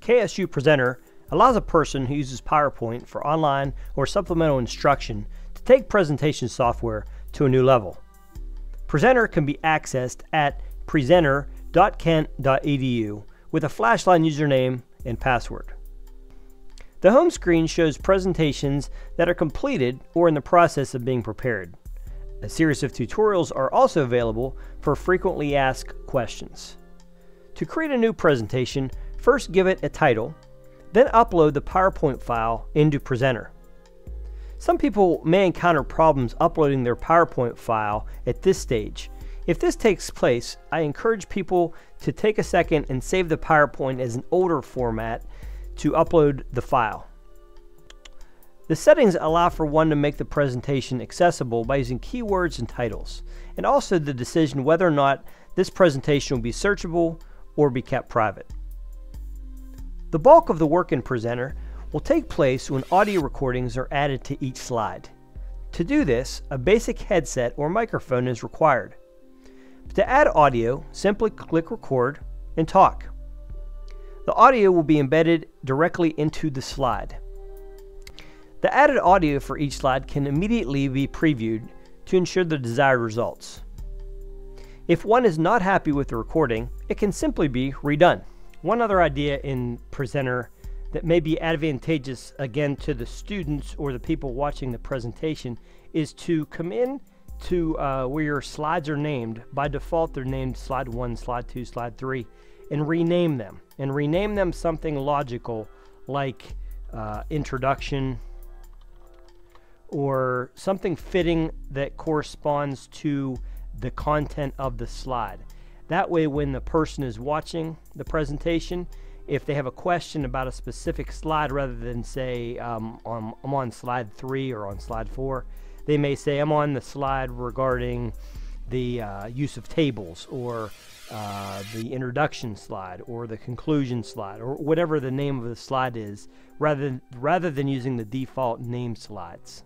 KSU-Presenter allows a person who uses PowerPoint for online or supplemental instruction to take presentation software to a new level. Presenter can be accessed at presenter.kent.edu with a Flashline username and password. The home screen shows presentations that are completed or in the process of being prepared. A series of tutorials are also available for frequently asked questions. To create a new presentation, first give it a title, then upload the PowerPoint file into Presenter. Some people may encounter problems uploading their PowerPoint file at this stage. If this takes place, I encourage people to take a second and save the PowerPoint as an older format to upload the file. The settings allow for one to make the presentation accessible by using keywords and titles, and also the decision whether or not this presentation will be searchable or be kept private. The bulk of the work in Presenter will take place when audio recordings are added to each slide. To do this, a basic headset or microphone is required. To add audio, simply click Record and talk. The audio will be embedded directly into the slide. The added audio for each slide can immediately be previewed to ensure the desired results. If one is not happy with the recording, it can simply be redone. One other idea in Presenter that may be advantageous again to the students or the people watching the presentation is to come in to where your slides are named. By default, they're named slide 1, slide 2, slide 3, and rename them. And rename them something logical like introduction, or something fitting that corresponds to the content of the slide. That way, when the person is watching the presentation, if they have a question about a specific slide, rather than say, I'm on slide 3 or on slide 4, they may say, I'm on the slide regarding the use of tables, or the introduction slide, or the conclusion slide, or whatever the name of the slide is, rather than using the default name slides.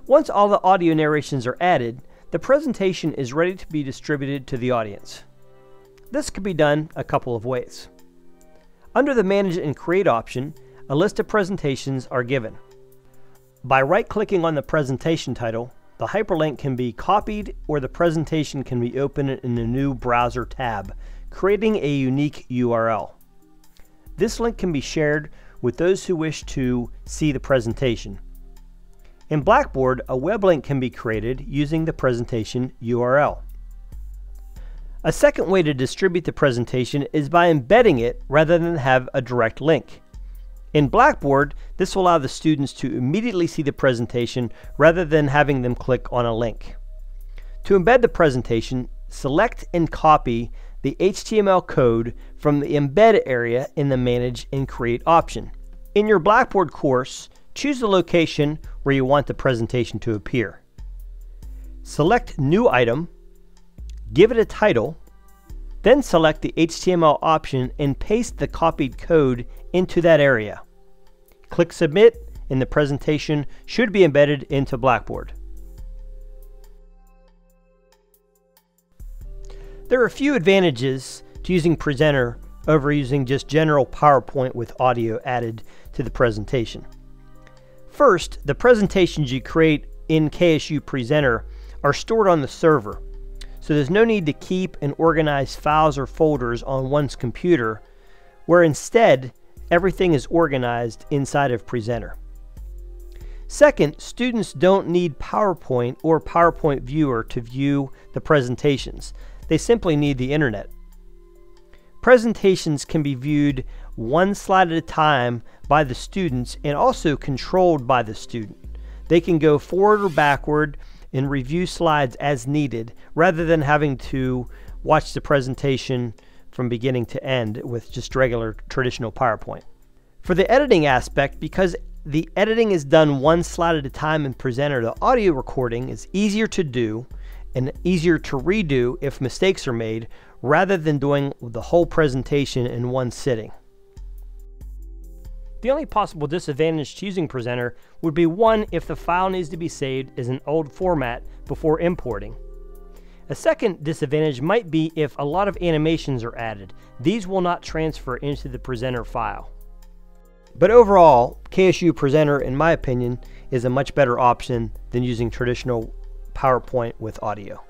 Once all the audio narrations are added, the presentation is ready to be distributed to the audience. This can be done a couple of ways. Under the Manage and Create option, a list of presentations are given. By right-clicking on the presentation title, the hyperlink can be copied, or the presentation can be opened in a new browser tab, creating a unique URL. This link can be shared with those who wish to see the presentation. In Blackboard, a web link can be created using the presentation URL. A second way to distribute the presentation is by embedding it rather than have a direct link. In Blackboard, this will allow the students to immediately see the presentation rather than having them click on a link. To embed the presentation, select and copy the HTML code from the Embed area in the Manage and Create option. In your Blackboard course, choose the location where you want the presentation to appear. Select New Item, give it a title, then select the HTML option and paste the copied code into that area. Click Submit, and the presentation should be embedded into Blackboard. There are a few advantages to using Presenter over using just general PowerPoint with audio added to the presentation. First, the presentations you create in KSU-Presenter are stored on the server, so there's no need to keep and organize files or folders on one's computer, where instead everything is organized inside of Presenter. Second, students don't need PowerPoint or PowerPoint Viewer to view the presentations. They simply need the internet. Presentations can be viewed one slide at a time by the students and also controlled by the student. They can go forward or backward and review slides as needed, rather than having to watch the presentation from beginning to end with just regular traditional PowerPoint. For the editing aspect, because the editing is done one slide at a time in Presenter, the audio recording is easier to do and easier to redo if mistakes are made, rather than doing the whole presentation in one sitting. The only possible disadvantage to using Presenter would be one, if the file needs to be saved as an old format before importing. A second disadvantage might be if a lot of animations are added. These will not transfer into the presenter file. But overall, KSU-Presenter, in my opinion, is a much better option than using traditional PowerPoint with audio.